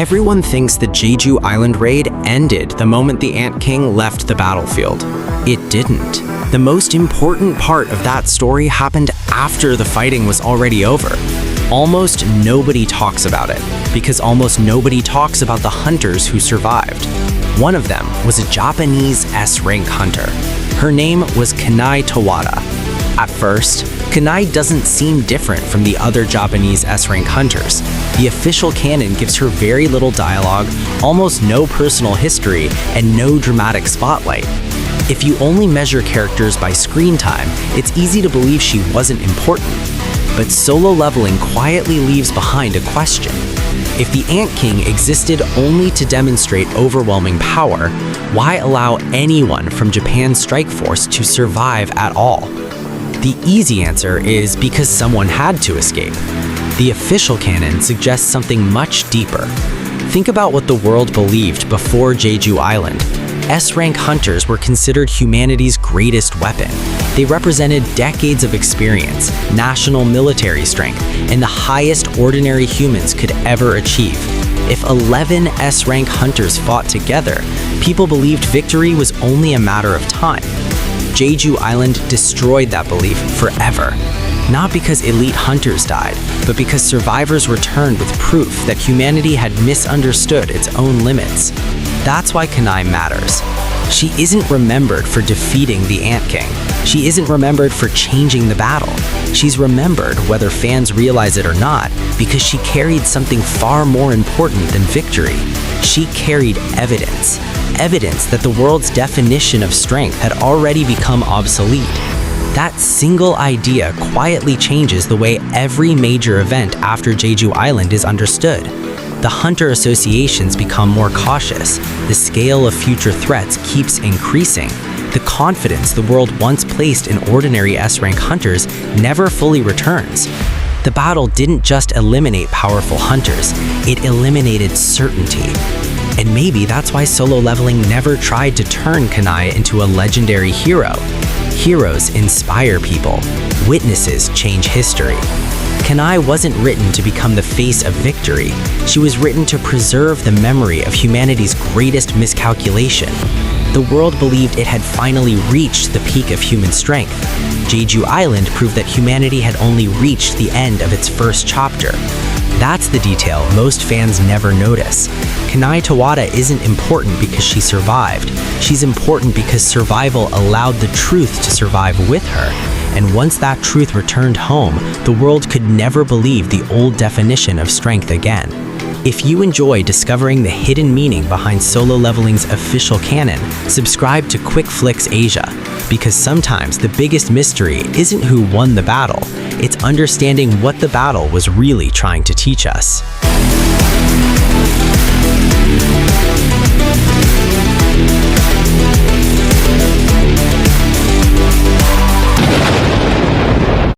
Everyone thinks the Jeju Island Raid ended the moment the Ant King left the battlefield. It didn't. The most important part of that story happened after the fighting was already over. Almost nobody talks about it, because almost nobody talks about the hunters who survived. One of them was a Japanese S-rank hunter. Her name was Kanae Tawata. At first, Kanae doesn't seem different from the other Japanese S-rank hunters. The official canon gives her very little dialogue, almost no personal history, and no dramatic spotlight. If you only measure characters by screen time, it's easy to believe she wasn't important. But Solo Leveling quietly leaves behind a question. If the Ant King existed only to demonstrate overwhelming power, why allow anyone from Japan's strike force to survive at all? The easy answer is because someone had to escape. The official canon suggests something much deeper. Think about what the world believed before Jeju Island. S-rank hunters were considered humanity's greatest weapon. They represented decades of experience, national military strength, and the highest ordinary humans could ever achieve. If 11 S-rank hunters fought together, people believed victory was only a matter of time. Jeju Island destroyed that belief forever. Not because elite hunters died, but because survivors returned with proof that humanity had misunderstood its own limits. That's why Kanae matters. She isn't remembered for defeating the Ant King. She isn't remembered for changing the battle. She's remembered, whether fans realize it or not, because she carried something far more important than victory. She carried evidence. Evidence that the world's definition of strength had already become obsolete. That single idea quietly changes the way every major event after Jeju Island is understood. The hunter associations become more cautious. The scale of future threats keeps increasing. The confidence the world once placed in ordinary S-rank hunters never fully returns. The battle didn't just eliminate powerful hunters, it eliminated certainty. And maybe that's why Solo Leveling never tried to turn Kanae into a legendary hero. Heroes inspire people. Witnesses change history. Kanae wasn't written to become the face of victory. She was written to preserve the memory of humanity's greatest miscalculation. The world believed it had finally reached the peak of human strength. Jeju Island proved that humanity had only reached the end of its first chapter. That's the detail most fans never notice. Kanae Tawata isn't important because she survived. She's important because survival allowed the truth to survive with her. And once that truth returned home, the world could never believe the old definition of strength again. If you enjoy discovering the hidden meaning behind Solo Leveling's official canon, subscribe to Quickflicks Asia, because sometimes the biggest mystery isn't who won the battle, it's understanding what the battle was really trying to teach us.